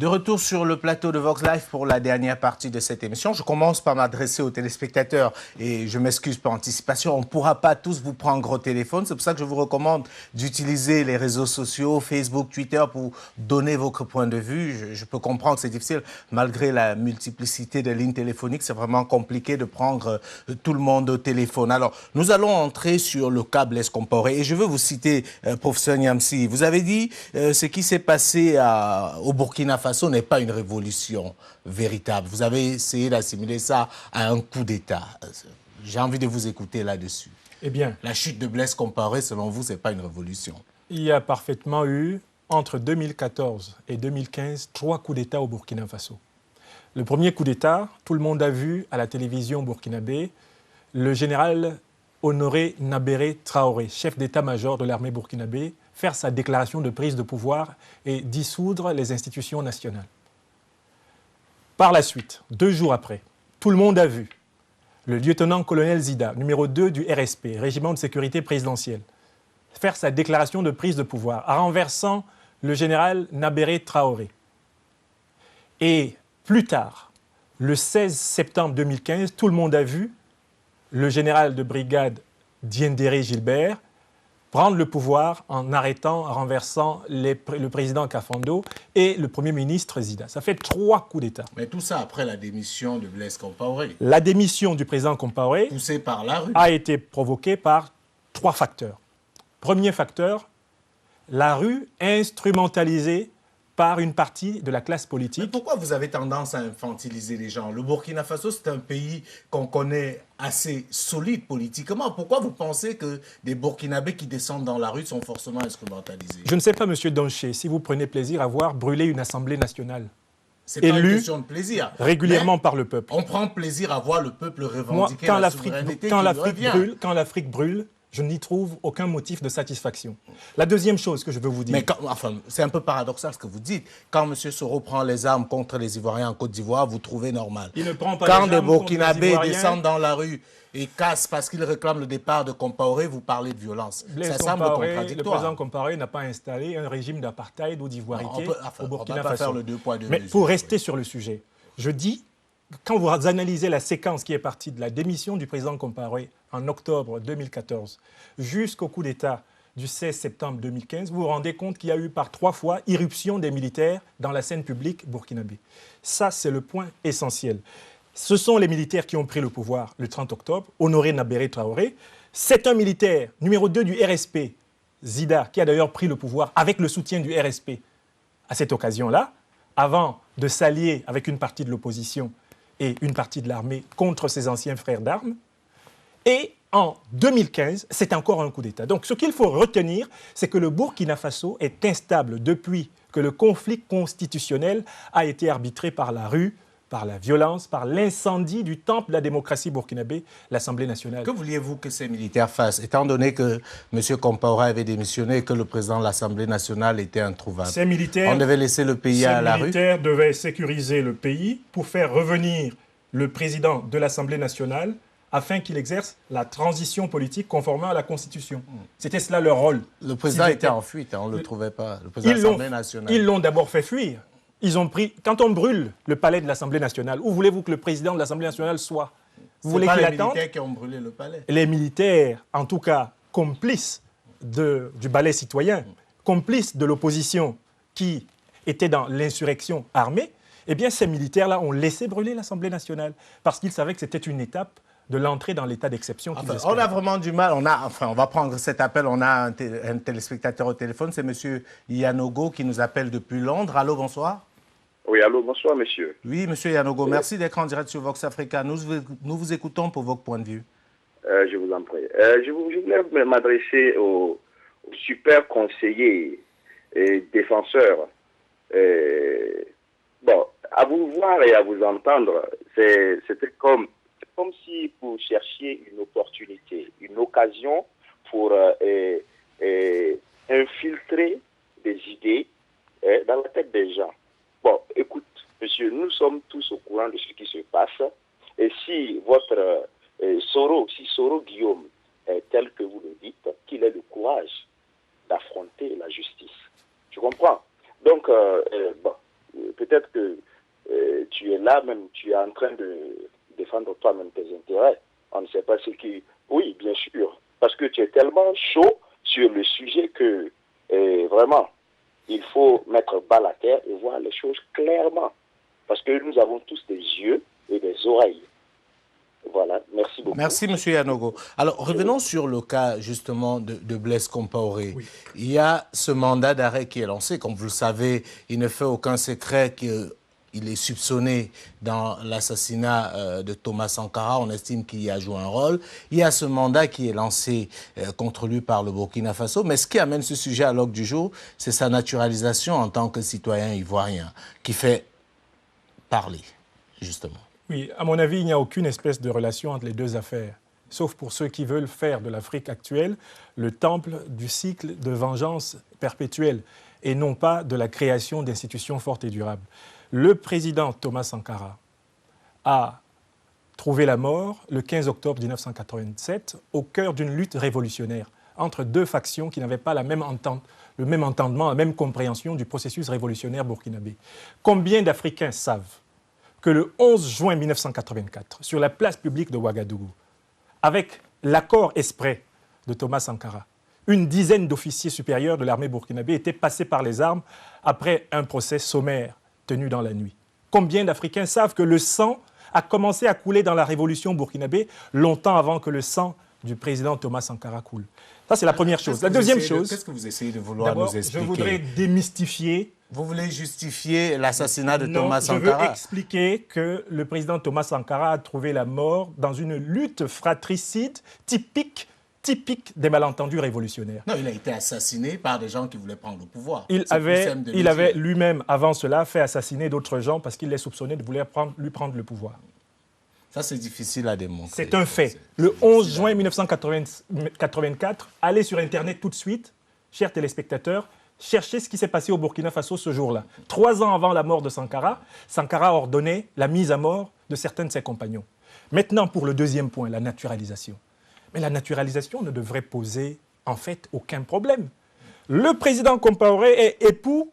De retour sur le plateau de Vox Live pour la dernière partie de cette émission. Je commence par m'adresser aux téléspectateurs et je m'excuse par anticipation. On ne pourra pas tous vous prendre au téléphone. C'est pour ça que je vous recommande d'utiliser les réseaux sociaux, Facebook, Twitter, pour donner votre point de vue. Je peux comprendre que c'est difficile. Malgré la multiplicité des lignes téléphoniques, c'est vraiment compliqué de prendre tout le monde au téléphone. Alors, nous allons entrer sur le cas Blaise Compaoré. Et je veux vous citer, professeur Niamsi. Vous avez dit ce qui s'est passé au Burkina Faso n'est pas une révolution véritable. Vous avez essayé d'assimiler ça à un coup d'État. J'ai envie de vous écouter là-dessus. Eh bien, la chute de Blaise Compaoré, selon vous, ce n'est pas une révolution? Il y a parfaitement eu, entre 2014 et 2015, 3 coups d'État au Burkina Faso. Le premier coup d'État, tout le monde a vu à la télévision burkinabé, le général Honoré Nabéré Traoré, chef d'état-major de l'armée burkinabé, faire sa déclaration de prise de pouvoir et dissoudre les institutions nationales. Par la suite, 2 jours après, tout le monde a vu le lieutenant-colonel Zida, numéro 2 du RSP, Régiment de sécurité présidentielle, faire sa déclaration de prise de pouvoir, en renversant le général Nabéré Traoré. Et plus tard, le 16 septembre 2015, tout le monde a vu le général de brigade Diendéré Gilbert prendre le pouvoir en arrêtant, en renversant le président Kafando et le premier ministre Zida. Ça fait 3 coups d'État. Mais tout ça après la démission de Blaise Compaoré. La démission du président Compaoré, poussée par la rue, a été provoquée par 3 facteurs. Premier facteur, la rue instrumentalisée par une partie de la classe politique. Mais pourquoi vous avez tendance à infantiliser les gens? Le Burkina Faso, c'est un pays qu'on connaît assez solide politiquement. Pourquoi vous pensez que des Burkinabés qui descendent dans la rue sont forcément instrumentalisés? Je ne sais pas, M. Donché, si vous prenez plaisir à voir brûler une assemblée nationale. C'est pas une question de plaisir. Régulièrement par le peuple. On prend plaisir à voir le peuple revendiquer la souveraineté quand l'Afrique brûle, je n'y trouve aucun motif de satisfaction. La deuxième chose que je veux vous dire... Mais c'est un peu paradoxal ce que vous dites. Quand M. Soro prend les armes contre les Ivoiriens en Côte d'Ivoire, vous trouvez normal. Il ne prend pas quand les des armes Burkinabés contre les descendent dans la rue et cassent parce qu'ils réclament le départ de Compaoré, vous parlez de violence. Ça semble contradictoire. Le président Compaoré n'a pas installé un régime d'apartheid ou d'ivoirité au Burkina Faso. Faire le 2 poids 2 Mais mesures, pour rester sur le sujet, je dis... Quand vous analysez la séquence qui est partie de la démission du président Compaoré en octobre 2014 jusqu'au coup d'État du 16 septembre 2015, vous vous rendez compte qu'il y a eu par 3 fois irruption des militaires dans la scène publique burkinabé. Ça, c'est le point essentiel. Ce sont les militaires qui ont pris le pouvoir le 30 octobre, Honoré Nabéré Traoré. C'est un militaire, numéro 2 du RSP, Zida, qui a d'ailleurs pris le pouvoir avec le soutien du RSP à cette occasion-là, avant de s'allier avec une partie de l'opposition et une partie de l'armée contre ses anciens frères d'armes. Et en 2015, c'est encore un coup d'État. Donc ce qu'il faut retenir, c'est que le Burkina Faso est instable depuis que le conflit constitutionnel a été arbitré par la rue, par la violence, par l'incendie du temple de la démocratie burkinabé, l'Assemblée nationale. Que vouliez-vous que ces militaires fassent, étant donné que M. Compaoré avait démissionné et que le président de l'Assemblée nationale était introuvable? On devait laisser le pays à la rue. Ces militaires devaient sécuriser le pays pour faire revenir le président de l'Assemblée nationale afin qu'il exerce la transition politique conformément à la Constitution. C'était cela leur rôle. Le président était en fuite, on ne le trouvait pas, le président de l'Assemblée nationale. Ils l'ont d'abord fait fuir. Quand on brûle le palais de l'Assemblée nationale, où voulez-vous que le président de l'Assemblée nationale soit? Vous voulez qu'il attende? Les militaires qui ont brûlé le palais. Les militaires, en tout cas, complices du ballet citoyen, complices de l'opposition qui était dans l'insurrection armée, eh bien, ces militaires-là ont laissé brûler l'Assemblée nationale parce qu'ils savaient que c'était une étape de l'entrée dans l'état d'exception qu'ils espéraient. On a vraiment du mal. On va prendre cet appel. On a un téléspectateur au téléphone. C'est M. Yanogo qui nous appelle depuis Londres. Allô, bonsoir. Oui, allô, bonsoir, monsieur. Oui, M. Yanogo, merci d'être en direct sur Vox Africa. Nous vous écoutons pour votre point de vue. Je vous en prie. Je voulais m'adresser au super conseiller et défenseur. Bon, à vous voir et à vous entendre, c'était comme si vous cherchiez une opportunité, une occasion pour infiltrer des idées dans la tête des gens. Bon, écoute, monsieur, nous sommes tous au courant de ce qui se passe. Et si Soro Guillaume est tel que vous le dites, qu'il ait le courage d'affronter la justice. Tu comprends? Donc, bon, peut-être que tu es là même, tu es en train de défendre toi-même tes intérêts. On ne sait pas ce qui... Oui, bien sûr. Parce que tu es tellement chaud sur le sujet que vraiment, il faut mettre bas la terre et voir les choses clairement. Parce que nous avons tous des yeux et des oreilles. Voilà, merci beaucoup. Merci, M. Yanogo. Alors, revenons sur le cas, justement, de Blaise Compaoré. Oui. Il y a ce mandat d'arrêt qui est lancé. Comme vous le savez, il ne fait aucun secret qu'il est soupçonné dans l'assassinat de Thomas Sankara. On estime qu'il y a joué un rôle. Il y a ce mandat qui est lancé contre lui par le Burkina Faso. Mais ce qui amène ce sujet à l'ordre du jour, c'est sa naturalisation en tant que citoyen ivoirien, qui fait parler, justement. Oui, à mon avis, il n'y a aucune espèce de relation entre les deux affaires, sauf pour ceux qui veulent faire de l'Afrique actuelle le temple du cycle de vengeance perpétuelle et non pas de la création d'institutions fortes et durables. Le président Thomas Sankara a trouvé la mort le 15 octobre 1987 au cœur d'une lutte révolutionnaire entre deux factions qui n'avaient pas la même entente, le même entendement, la même compréhension du processus révolutionnaire burkinabé. Combien d'Africains savent que le 11 juin 1984, sur la place publique de Ouagadougou, avec l'accord exprès de Thomas Sankara, une dizaine d'officiers supérieurs de l'armée burkinabé étaient passés par les armes après un procès sommaire tenu dans la nuit. Combien d'Africains savent que le sang a commencé à couler dans la révolution burkinabé longtemps avant que le sang du président Thomas Sankara coule? Ça, c'est la première chose. La deuxième chose... Qu'est-ce que vous essayez de vouloir nous expliquer? Je voudrais démystifier... Vous voulez justifier l'assassinat de Thomas Sankara? Je veux expliquer que le président Thomas Sankara a trouvé la mort dans une lutte fratricide typique des malentendus révolutionnaires. Non, il a été assassiné par des gens qui voulaient prendre le pouvoir. Il avait lui-même, avant cela, fait assassiner d'autres gens parce qu'il les soupçonnait de vouloir lui prendre le pouvoir. Ça, c'est difficile à démontrer. C'est un fait. Le 11 juin 1984, allez sur Internet tout de suite, chers téléspectateurs, cherchez ce qui s'est passé au Burkina Faso ce jour-là. 3 ans avant la mort de Sankara, Sankara a ordonné la mise à mort de certains de ses compagnons. Maintenant, pour le deuxième point, la naturalisation. Mais la naturalisation ne devrait poser, en fait, aucun problème. Le président Compaoré est époux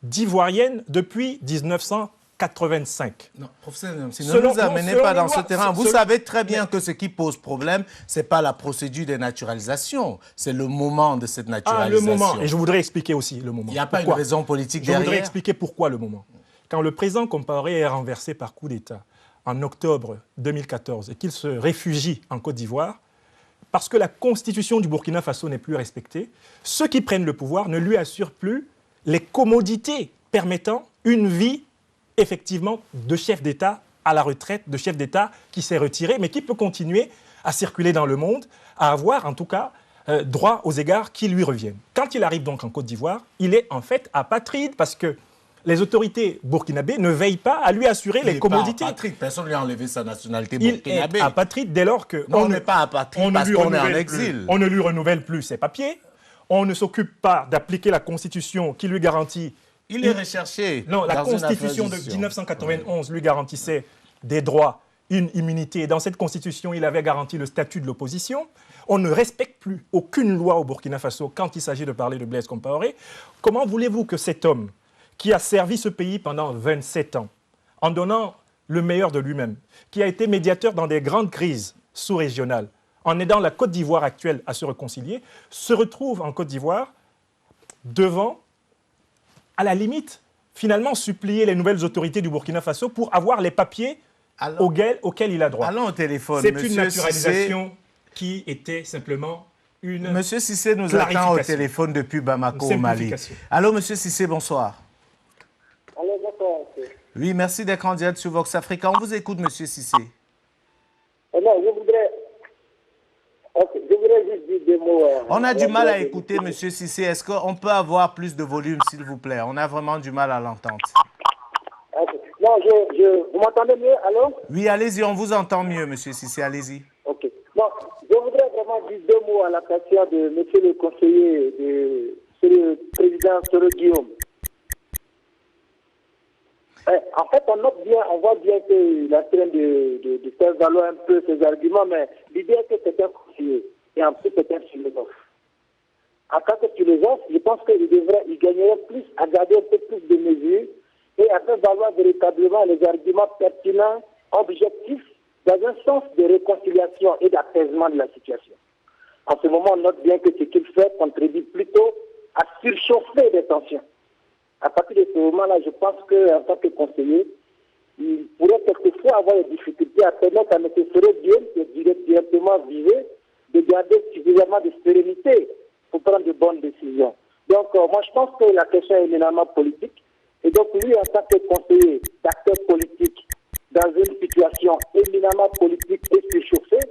d'Ivoirienne depuis 1985. Non, professeur, ne nous amenez pas dans ce terrain. Vous savez très bien que ce qui pose problème, ce n'est pas la procédure de naturalisation, c'est le moment de cette naturalisation. Le moment, et je voudrais expliquer aussi le moment. Il n'y a pas une raison politique derrière. Je voudrais expliquer pourquoi le moment. Quand le président Compaoré est renversé par coup d'État en octobre 2014 et qu'il se réfugie en Côte d'Ivoire, parce que la constitution du Burkina Faso n'est plus respectée, ceux qui prennent le pouvoir ne lui assurent plus les commodités permettant une vie, effectivement, de chef d'État à la retraite, de chef d'État qui s'est retiré, mais qui peut continuer à circuler dans le monde, à avoir, en tout cas, droit aux égards qui lui reviennent. Quand il arrive donc en Côte d'Ivoire, il est en fait apatride parce que les autorités burkinabées ne veillent pas à lui assurer les commodités. Personne ne lui a enlevé sa nationalité burkinabé. Il est apatride dès lors que... Non, on n'est pas apatride parce qu'on est en exil. On ne lui renouvelle plus ses papiers. On ne s'occupe pas d'appliquer la Constitution qui lui garantit... Il est recherché. Non, la Constitution de 1991 lui garantissait des droits, une immunité. Et dans cette Constitution, il avait garanti le statut de l'opposition. On ne respecte plus aucune loi au Burkina Faso quand il s'agit de parler de Blaise Compaoré. Comment voulez-vous que cet homme qui a servi ce pays pendant 27 ans, en donnant le meilleur de lui-même, qui a été médiateur dans des grandes crises sous-régionales, en aidant la Côte d'Ivoire actuelle à se réconcilier, se retrouve en Côte d'Ivoire devant, à la limite, finalement supplier les nouvelles autorités du Burkina Faso pour avoir les papiers auxquels il a droit. Allons au téléphone. C'est une naturalisation qui était simplement une Monsieur Cissé nous attend au téléphone depuis Bamako, au Mali. Allô, Monsieur Cissé, bonsoir. Allô, d'accord. Oui, merci d'être en direct sur Vox Africa. On vous écoute, Monsieur Cissé. Non, je voudrais juste dire des mots. On a du mal à écouter, Monsieur Cissé. Est-ce qu'on peut avoir plus de volume, s'il vous plaît? On a vraiment du mal à l'entendre. Non, vous m'entendez mieux? Allô? Oui, allez-y, on vous entend mieux, Monsieur Cissé. Allez-y. Ok. Non, je voudrais vraiment dire 2 mots à la question de Monsieur le conseiller, le président Soro Guillaume. En fait, on voit bien qu'il est en train de faire valoir un peu ses arguments, mais l'idée est que c'est un conseiller et en plus c'est un philosophe. En tant que philosophe, je pense qu'il gagnerait plus à garder un peu plus de mesures et à faire valoir véritablement les arguments pertinents, objectifs, dans un sens de réconciliation et d'apaisement de la situation. En ce moment, on note bien que ce qu'il fait contribue plutôt à surchauffer les tensions. À partir de ce moment-là, je pense qu'en tant que conseiller, il pourrait quelquefois avoir des difficultés à permettre à M. Ferré-Guillaume, qui est directement visé, de garder suffisamment de sérénité pour prendre de bonnes décisions. Donc, moi, je pense que la question est éminemment politique. Et donc, lui, en tant que conseiller, d'acteur politique, dans une situation éminemment politique et surchauffée,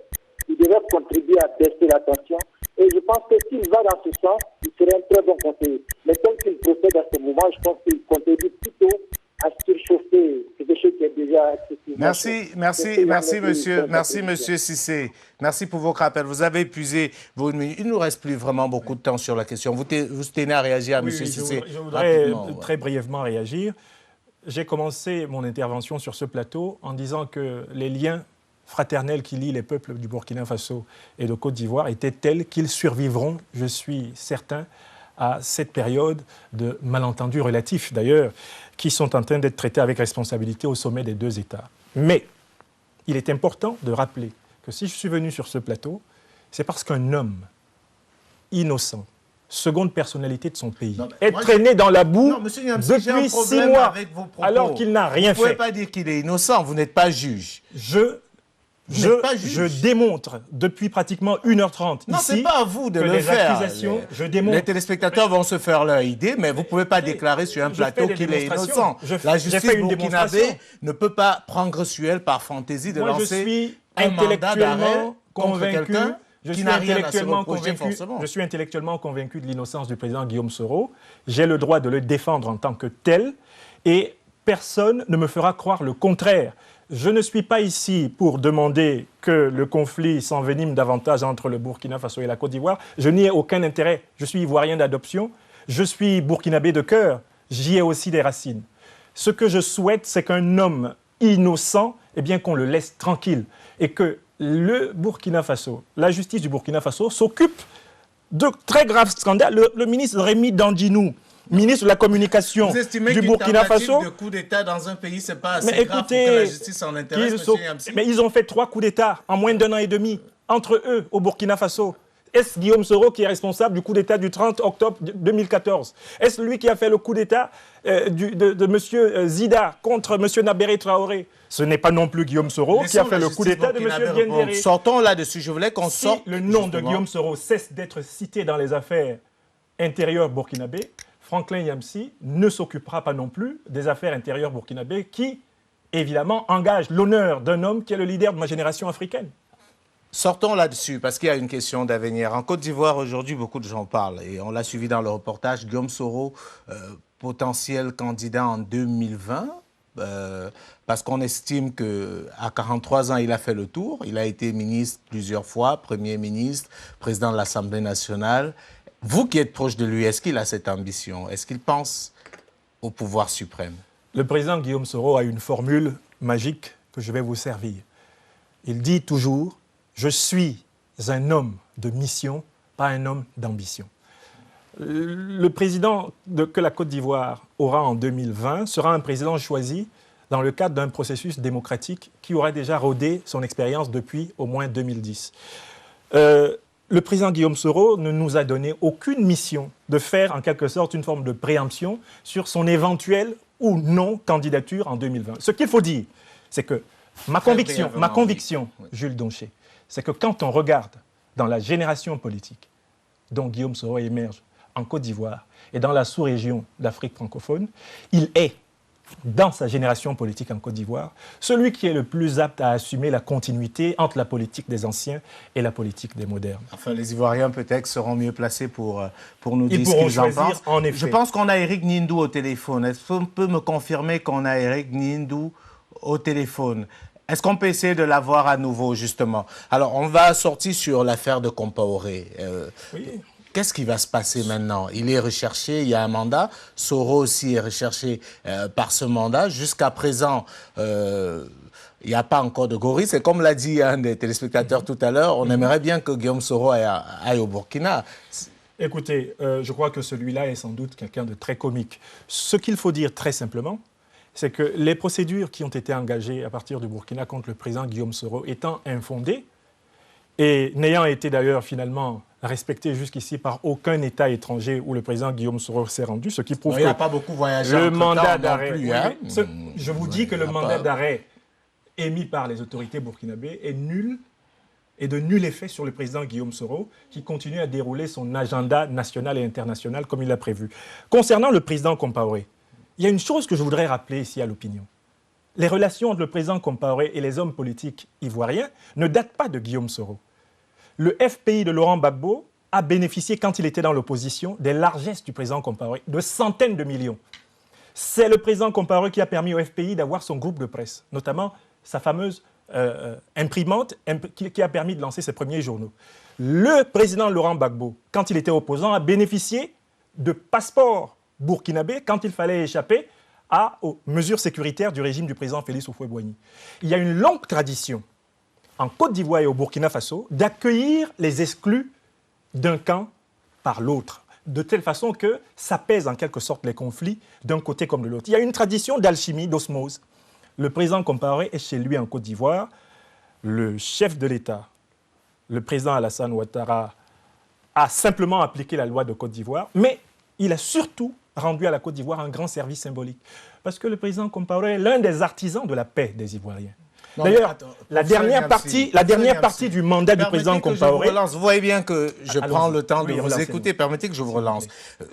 il devrait contribuer à baisser la tension. Et je pense que s'il va dans ce sens, il serait un très bon conseiller. Mais tel qu'il procède à ce moment, je pense qu'il contribue plutôt à surchauffer quelque chose qui est déjà excessivement Merci, monsieur Cissé. Merci pour votre rappel. Vous avez épuisé vos minutes. Il ne nous reste plus vraiment beaucoup de temps sur la question. Vous tenez à réagir à monsieur Cissé. Je voudrais très brièvement réagir. J'ai commencé mon intervention sur ce plateau en disant que les liens fraternels qui lient les peuples du Burkina Faso et de Côte d'Ivoire étaient tels qu'ils survivront, je suis certain, à cette période de malentendus relatifs, d'ailleurs, qui sont en train d'être traités avec responsabilité au sommet des deux États. Mais il est important de rappeler que si je suis venu sur ce plateau, c'est parce qu'un homme innocent, seconde personnalité de son pays, est traîné dans la boue depuis 6 mois, alors qu'il n'a rien fait. Vous ne pouvez pas dire qu'il est innocent, vous n'êtes pas juge. Je démontre depuis pratiquement 1h30 non, ici c'est pas à vous de le faire. Les téléspectateurs vont se faire leur idée, mais vous ne pouvez pas déclarer sur un plateau qu'il est innocent. La justice burkinabé ne peut pas prendre sur elle par fantaisie de lancer un mandat d'arrêt contre quelqu'un qui n'a rien à se reprocher forcément. Je suis intellectuellement convaincu de l'innocence du président Guillaume Soro. J'ai le droit de le défendre en tant que tel et personne ne me fera croire le contraire. Je ne suis pas ici pour demander que le conflit s'envenime davantage entre le Burkina Faso et la Côte d'Ivoire. Je n'y ai aucun intérêt. Je suis ivoirien d'adoption. Je suis burkinabé de cœur. J'y ai aussi des racines. Ce que je souhaite, c'est qu'un homme innocent, eh bien, qu'on le laisse tranquille. Et que le Burkina Faso, la justice du Burkina Faso, s'occupe de très graves scandales. Le ministre Rémi Dandinou, ministre de la Communication du Burkina Faso. De coup d'État dans un pays, c'est pas assez grave pour que la justice s'en intéresse, mais ils ont fait 3 coups d'État en moins d'1 an et demi entre eux au Burkina Faso. Est-ce Guillaume Soro qui est responsable du coup d'État du 30 octobre 2014? Est-ce lui qui a fait le coup d'État de M. Zida contre M. Nabéré Traoré? Ce n'est pas non plus Guillaume Soro qui a fait le coup d'État de M. Diendéré. Sortons là-dessus. Je voulais qu'on sorte. Si le nom de Guillaume Soro cesse d'être cité dans les affaires intérieures burkinabées, Franklin Yamsi ne s'occupera pas non plus des affaires intérieures burkinabées qui, évidemment, engagent l'honneur d'un homme qui est le leader de ma génération africaine. Sortons là-dessus, parce qu'il y a une question d'avenir. En Côte d'Ivoire, aujourd'hui, beaucoup de gens parlent, et on l'a suivi dans le reportage, Guillaume Soro, potentiel candidat en 2020, parce qu'on estime qu'à 43 ans, il a fait le tour. Il a été ministre plusieurs fois, Premier ministre, président de l'Assemblée nationale. Vous qui êtes proche de lui, est-ce qu'il a cette ambition? Est-ce qu'il pense au pouvoir suprême? Le président Guillaume Soro a une formule magique que je vais vous servir. Il dit toujours « Je suis un homme de mission, pas un homme d'ambition ». Le président que la Côte d'Ivoire aura en 2020 sera un président choisi dans le cadre d'un processus démocratique qui aura déjà rodé son expérience depuis au moins 2010. Le président Guillaume Soro ne nous a donné aucune mission de faire en quelque sorte une forme de préemption sur son éventuelle ou non candidature en 2020. Ce qu'il faut dire, c'est que ma conviction, Jules Donché, c'est que quand on regarde dans la génération politique dont Guillaume Soro émerge en Côte d'Ivoire et dans la sous-région d'Afrique francophone, il est, dans sa génération politique en Côte d'Ivoire, celui qui est le plus apte à assumer la continuité entre la politique des anciens et la politique des modernes. Enfin, les Ivoiriens peut-être seront mieux placés pour nous dire ce qu'ils en pensent. En effet. Je pense qu'on a Eric Nindou au téléphone. Est-ce qu'on peut me confirmer qu'on a Eric Nindou au téléphone? Est-ce qu'on peut essayer de l'avoir à nouveau, justement? Alors, on va sortir sur l'affaire de Compaoré. Oui. Qu'est-ce qui va se passer maintenant? Il est recherché, il y a un mandat. Soro aussi est recherché par ce mandat. Jusqu'à présent, il n'y a pas encore de gorille. C'est comme l'a dit un des téléspectateurs tout à l'heure, on aimerait bien que Guillaume Soro aille au Burkina. Écoutez, je crois que celui-là est sans doute quelqu'un de très comique. Ce qu'il faut dire très simplement, c'est que les procédures qui ont été engagées à partir du Burkina contre le président Guillaume Soro étant infondées et n'ayant été d'ailleurs finalement respectées jusqu'ici par aucun État étranger où le président Guillaume Soro s'est rendu, ce qui prouve que il n'a pas beaucoup voyagé le mandat d'arrêt, je vous dis que le mandat d'arrêt émis par les autorités burkinabées est nul et de nul effet sur le président Guillaume Soro, qui continue à dérouler son agenda national et international comme il l'a prévu. Concernant le président Compaoré, il y a une chose que je voudrais rappeler ici à l'opinion. Les relations entre le président Compaoré et les hommes politiques ivoiriens ne datent pas de Guillaume Soro. Le FPI de Laurent Gbagbo a bénéficié, quand il était dans l'opposition, des largesses du président Compaoré, de centaines de millions. C'est le président Compaoré qui a permis au FPI d'avoir son groupe de presse, notamment sa fameuse imprimante qui a permis de lancer ses premiers journaux. Le président Laurent Gbagbo, quand il était opposant, a bénéficié de passeports burkinabés quand il fallait échapper aux mesures sécuritaires du régime du président Félix Houphouët-Boigny. Il y a une longue tradition en Côte d'Ivoire et au Burkina Faso d'accueillir les exclus d'un camp par l'autre, de telle façon que ça pèse en quelque sorte les conflits d'un côté comme de l'autre. Il y a une tradition d'alchimie, d'osmose. Le président Compaoré est chez lui en Côte d'Ivoire. Le chef de l'État, le président Alassane Ouattara, a simplement appliqué la loi de Côte d'Ivoire, mais il a surtout rendu à la Côte d'Ivoire un grand service symbolique. Parce que le président Compaoré est l'un des artisans de la paix des Ivoiriens. D'ailleurs, la dernière partie du mandat du président Compaoré... Vous voyez bien que je prends le temps de vous écouter. Permettez que je vous relance.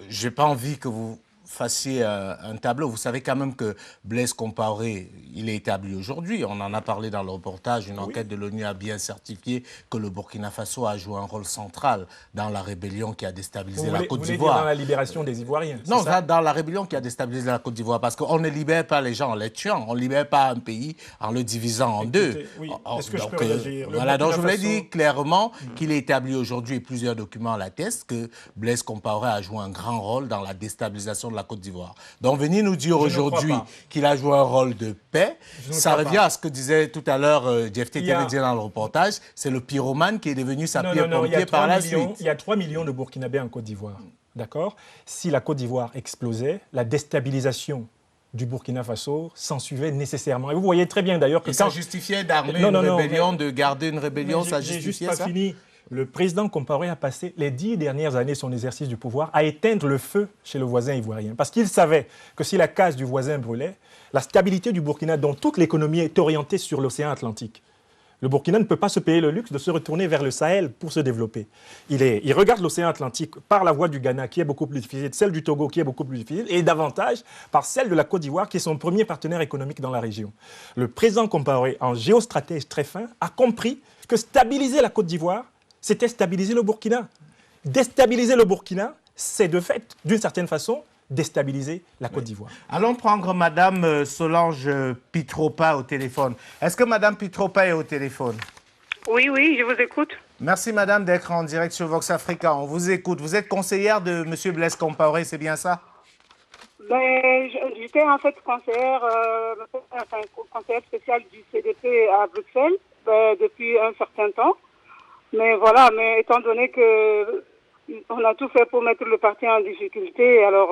Je n'ai pas envie que vous fassiez un tableau. Vous savez quand même que Blaise Compaoré, il est établi aujourd'hui. On en a parlé dans le reportage. Une enquête de l'ONU a bien certifié que le Burkina Faso a joué un rôle central dans la rébellion qui a déstabilisé la Côte d'Ivoire. Vous voulez dire dans la libération des Ivoiriens? Non, dans la rébellion qui a déstabilisé la Côte d'Ivoire. Parce qu'on ne libère pas les gens en les tuant. On ne libère pas un pays en le divisant en deux. Oui. Est-ce que je peux réagir? Voilà, donc je voulais dire clairement qu'il est établi aujourd'hui, et plusieurs documents l'attestent, que Blaise Compaoré a joué un grand rôle dans la déstabilisation de la Côte d'Ivoire. Donc venir nous dire aujourd'hui qu'il a joué un rôle de paix, ça revient à ce que disait tout à l'heure Jeff Tétémédien dans le reportage, c'est le pyromane qui est devenu sa pierre pompier par la suite. Il y a 3 millions de Burkinabés en Côte d'Ivoire, d'accord? Si la Côte d'Ivoire explosait, la déstabilisation du Burkina Faso s'ensuivait nécessairement. Et vous voyez très bien d'ailleurs que ça justifiait d'armer une rébellion, de garder une rébellion, ça justifiait ça? Fini. Le président Compaoré a passé les 10 dernières années de son exercice du pouvoir à éteindre le feu chez le voisin ivoirien. Parce qu'il savait que si la case du voisin brûlait, la stabilité du Burkina, dont toute l'économie est orientée sur l'océan Atlantique, le Burkina ne peut pas se payer le luxe de se retourner vers le Sahel pour se développer. Il regarde l'océan Atlantique par la voie du Ghana, qui est beaucoup plus difficile, celle du Togo, qui est beaucoup plus difficile, et davantage par celle de la Côte d'Ivoire, qui est son premier partenaire économique dans la région. Le président Compaoré, en géostratège très fin, a compris que stabiliser la Côte d'Ivoire, c'était stabiliser le Burkina. Déstabiliser le Burkina, c'est de fait, d'une certaine façon, déstabiliser la Côte d'Ivoire. Allons prendre Madame Solange Pitropa au téléphone. Est-ce que Madame Pitropa est au téléphone? Oui, je vous écoute. Merci Madame d'être en direct sur Vox Africa. On vous écoute. Vous êtes conseillère de M. Blaise Compaoré, c'est bien ça? J'étais en fait conseillère spéciale du CDP à Bruxelles depuis un certain temps. Mais voilà, étant donné qu'on a tout fait pour mettre le parti en difficulté, alors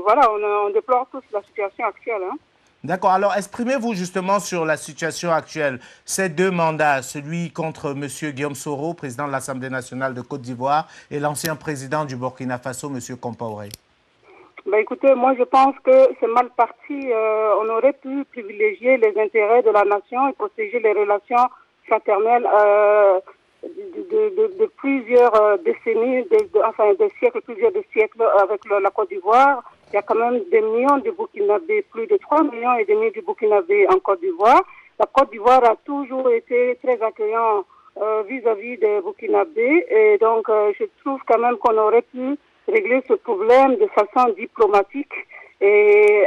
voilà, on déplore tous la situation actuelle. Hein. D'accord, alors exprimez-vous justement sur la situation actuelle. Ces deux mandats, celui contre M. Guillaume Soro, président de l'Assemblée nationale de Côte d'Ivoire, et l'ancien président du Burkina Faso, M. Compaoré. Écoutez, moi je pense que c'est mal parti. On aurait pu privilégier les intérêts de la nation et protéger les relations fraternelles de plusieurs décennies, plusieurs siècles avec la Côte d'Ivoire. Il y a quand même des millions de Burkinabés, plus de 3,5 millions de Burkinabés en Côte d'Ivoire. La Côte d'Ivoire a toujours été très accueillant vis-à-vis des Burkinabés et donc je trouve quand même qu'on aurait pu régler ce problème de façon diplomatique et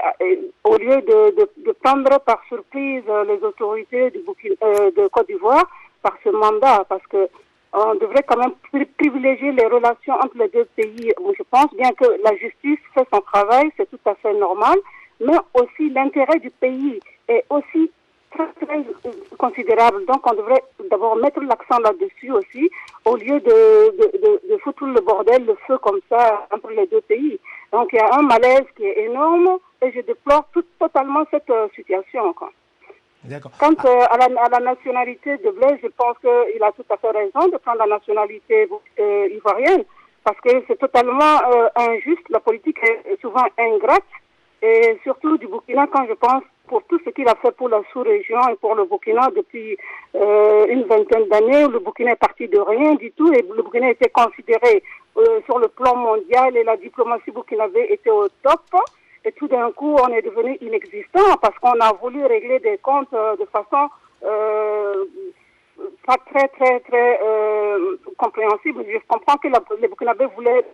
au lieu de prendre par surprise les autorités de Côte d'Ivoire par ce mandat, parce que on devrait quand même privilégier les relations entre les deux pays. Je pense bien que la justice fait son travail, c'est tout à fait normal, mais aussi l'intérêt du pays est aussi très, très considérable. Donc on devrait d'abord mettre l'accent là-dessus aussi, au lieu de foutre le bordel, le feu comme ça entre les deux pays. Donc il y a un malaise qui est énorme et je déplore totalement cette situation, quoi. D'accord. Quant à la nationalité de Blaise, je pense qu'il a tout à fait raison de prendre la nationalité ivoirienne parce que c'est totalement injuste. La politique est souvent ingrate et surtout du Burkina quand je pense pour tout ce qu'il a fait pour la sous-région et pour le Burkina depuis une vingtaine d'années. Le Burkina est parti de rien du tout et le Burkina était considéré sur le plan mondial et la diplomatie burkinabé était au top. Et tout d'un coup, on est devenu inexistant parce qu'on a voulu régler des comptes de façon pas très compréhensible. Je comprends que les Burkinabés voulaient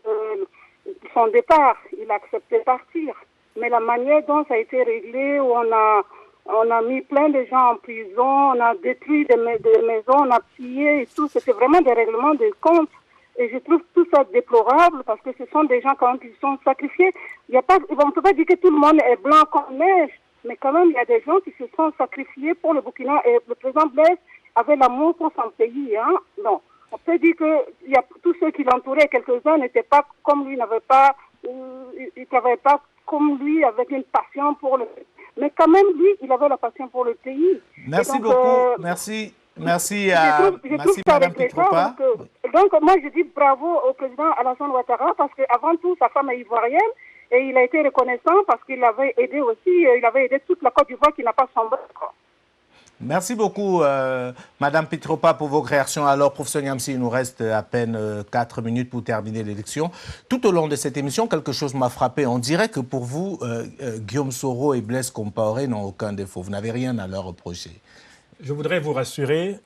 son départ. Il a accepté de partir. Mais la manière dont ça a été réglé, où on a mis plein de gens en prison, on a détruit des maisons, on a pillé et tout, c'était vraiment des règlements de comptes. Et je trouve tout ça déplorable parce que ce sont des gens quand même qui sont sacrifiés. On ne peut pas dire que tout le monde est blanc comme neige, mais quand même il y a des gens qui se sont sacrifiés pour le Burkina et le président Blaise avait l'amour pour son pays. Hein? Non. On peut dire que tous ceux qui l'entouraient, quelques-uns n'étaient pas comme lui, n'avaient pas comme lui avec une passion pour le pays. Mais quand même lui, il avait la passion pour le pays. Merci donc, beaucoup. Merci à Mme Pitropa. Donc, moi, je dis bravo au président Alassane Ouattara parce qu'avant tout, sa femme est ivoirienne et il a été reconnaissant parce qu'il avait aidé aussi, il avait aidé toute la Côte d'Ivoire qui n'a pas sombré. Merci beaucoup, Mme Pitropa, pour vos réactions. Alors, professeur Niamsi, il nous reste à peine 4 minutes pour terminer l'élection. Tout au long de cette émission, quelque chose m'a frappé. On dirait que pour vous, Guillaume Soro et Blaise Compaoré n'ont aucun défaut. Vous n'avez rien à leur reprocher. Je voudrais vous rassurer,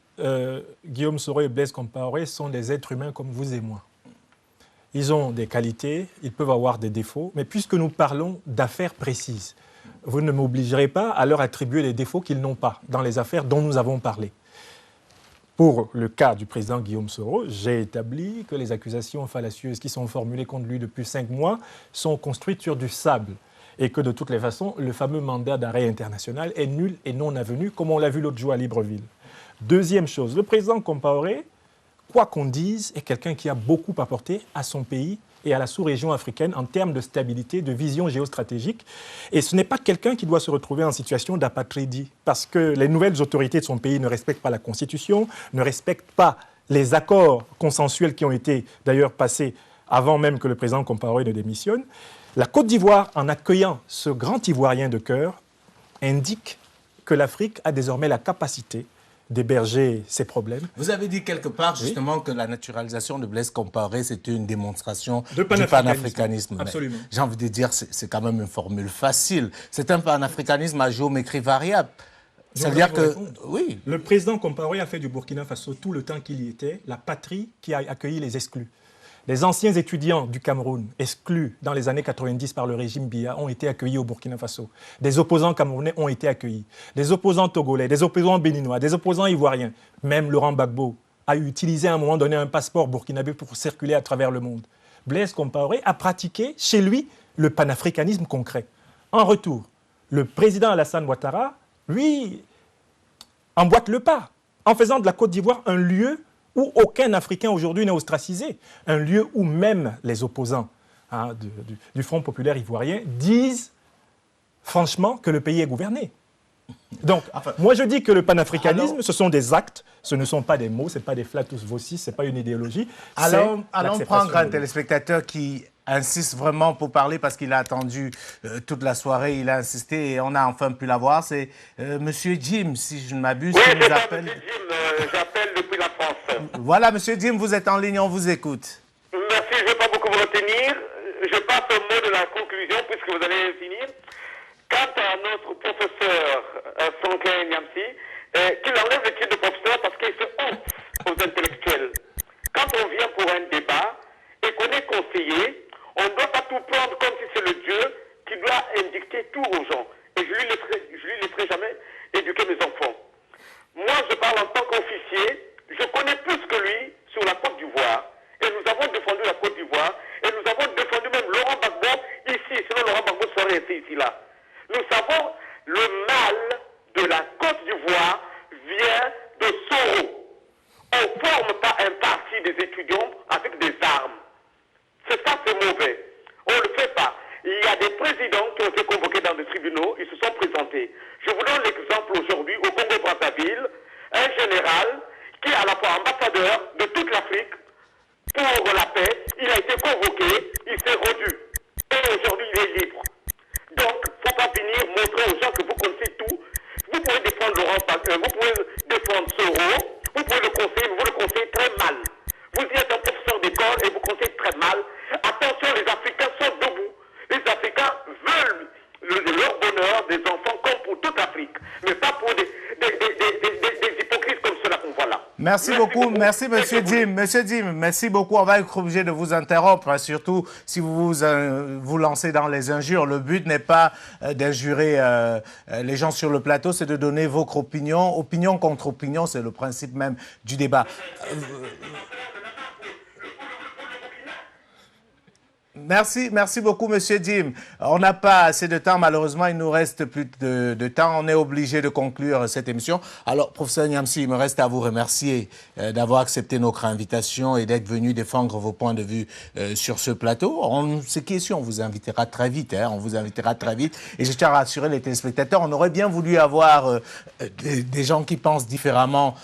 Guillaume Soro et Blaise Compaoré sont des êtres humains comme vous et moi. Ils ont des qualités, ils peuvent avoir des défauts, mais puisque nous parlons d'affaires précises, vous ne m'obligerez pas à leur attribuer les défauts qu'ils n'ont pas dans les affaires dont nous avons parlé. Pour le cas du président Guillaume Soro, j'ai établi que les accusations fallacieuses qui sont formulées contre lui depuis 5 mois sont construites sur du sable. Et que de toutes les façons, le fameux mandat d'arrêt international est nul et non avenu, comme on l'a vu l'autre jour à Libreville. Deuxième chose, le président Compaoré, quoi qu'on dise, est quelqu'un qui a beaucoup apporté à son pays et à la sous-région africaine en termes de stabilité, de vision géostratégique. Et ce n'est pas quelqu'un qui doit se retrouver en situation d'apatridie, parce que les nouvelles autorités de son pays ne respectent pas la Constitution, ne respectent pas les accords consensuels qui ont été d'ailleurs passés avant même que le président Compaoré ne démissionne. La Côte d'Ivoire, en accueillant ce grand Ivoirien de cœur, indique que l'Afrique a désormais la capacité d'héberger ses problèmes. Vous avez dit quelque part justement que la naturalisation de Blaise Compaoré, c'était une démonstration du panafricanisme. Absolument. J'ai envie de dire, c'est quand même une formule facile. C'est un panafricanisme à géométrie variable. Ça veut dire que, oui. Le président Compaoré a fait du Burkina Faso tout le temps qu'il y était la patrie qui a accueilli les exclus. Les anciens étudiants du Cameroun, exclus dans les années 90 par le régime Biya, ont été accueillis au Burkina Faso. Des opposants camerounais ont été accueillis. Des opposants togolais, des opposants béninois, des opposants ivoiriens. Même Laurent Gbagbo a utilisé à un moment donné un passeport burkinabé pour circuler à travers le monde. Blaise Compaoré a pratiqué chez lui le panafricanisme concret. En retour, le président Alassane Ouattara, lui, emboîte le pas en faisant de la Côte d'Ivoire un lieu où aucun Africain aujourd'hui n'est ostracisé, un lieu où même les opposants du Front populaire ivoirien disent franchement que le pays est gouverné. Donc, moi je dis que le panafricanisme, ce sont des actes, ce ne sont pas des mots, ce n'est pas des flatus vocis, ce n'est pas une idéologie. Allons prendre un téléspectateur qui insiste vraiment pour parler parce qu'il a attendu toute la soirée, il a insisté et on a enfin pu l'avoir. C'est Monsieur Jim, si je ne m'abuse, qui nous appelle. Monsieur Jim, j'appelle depuis la France. Voilà, Monsieur Jim, vous êtes en ligne, on vous écoute. Merci, je ne vais pas beaucoup vous retenir. Je passe au mot de la conclusion puisque vous allez finir. Quant à notre professeur Sonke Niamsi, qu'il enlève le titre de professeur parce qu'il fait honte aux intellectuels. Quand on vient pour un débat et qu'on est conseiller, on ne doit pas tout prendre comme si c'est le Dieu qui doit indiquer tout aux gens. Et je lui laisserai jamais éduquer mes enfants. Moi, je parle en tant qu'officier. Je connais plus que lui sur la Côte d'Ivoire. Et nous avons défendu la Côte d'Ivoire. Et nous avons défendu même Laurent Gbagbo ici. Sinon, Laurent Gbagbo serait resté ici, là. Nous savons le mal de la Côte d'Ivoire vient de Soro. On ne forme pas un parti des étudiants avec des armes. C'est ça, c'est mauvais. On ne le fait pas. des présidents qui ont été convoqués dans des tribunaux, ils se sont présentés. Je vous donne l'exemple aujourd'hui au Congo-Brazzaville, un général qui est à la fois ambassadeur de toute l'Afrique pour la paix, il a été convoqué, il s'est rendu. Et aujourd'hui, il est libre. Donc, il ne faut pas venir montrer aux gens que vous connaissez tout. Vous pouvez défendre Laurent Gbagbo, vous pouvez défendre Soro, vous pouvez le conseiller, mais vous le conseillez très mal. Vous êtes un professeur d'école et vous conseillez très mal. Attention, les Africains sont debout. Les Africains veulent leur bonheur des enfants comme pour toute l'Afrique, mais pas pour des hypocrites comme ceux-là qu'on voit là. Merci beaucoup, merci Monsieur Dim. Monsieur Dim, merci beaucoup. On va être obligé de vous interrompre, hein, surtout si vous vous lancez dans les injures. Le but n'est pas d'injurer les gens sur le plateau, c'est de donner votre opinion. Opinion contre opinion, c'est le principe même du débat. Merci beaucoup, Monsieur Dim. On n'a pas assez de temps, malheureusement, il nous reste plus de temps. On est obligé de conclure cette émission. Alors, professeur Nyamsi, il me reste à vous remercier d'avoir accepté notre invitation et d'être venu défendre vos points de vue sur ce plateau. C'est question, on vous invitera très vite, hein, on vous invitera très vite. Et je tiens à rassurer les téléspectateurs, on aurait bien voulu avoir des gens qui pensent différemment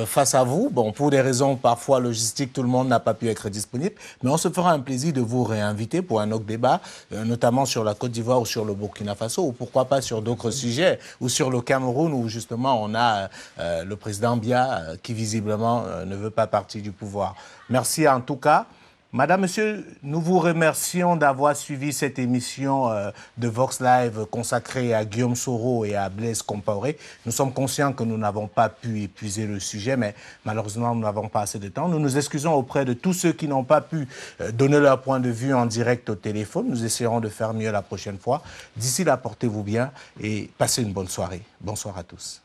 face à vous. Bon, pour des raisons parfois logistiques, tout le monde n'a pas pu être disponible, mais on se fera un plaisir de vous réinviter pour un autre débat, notamment sur la Côte d'Ivoire ou sur le Burkina Faso, ou pourquoi pas sur d'autres sujets, ou sur le Cameroun, où justement on a le président Biya qui visiblement ne veut pas partir du pouvoir. Merci en tout cas. Madame, Monsieur, nous vous remercions d'avoir suivi cette émission de Vox Live consacrée à Guillaume Soro et à Blaise Compaoré. Nous sommes conscients que nous n'avons pas pu épuiser le sujet, mais malheureusement, nous n'avons pas assez de temps. Nous nous excusons auprès de tous ceux qui n'ont pas pu donner leur point de vue en direct au téléphone. Nous essaierons de faire mieux la prochaine fois. D'ici là, portez-vous bien et passez une bonne soirée. Bonsoir à tous.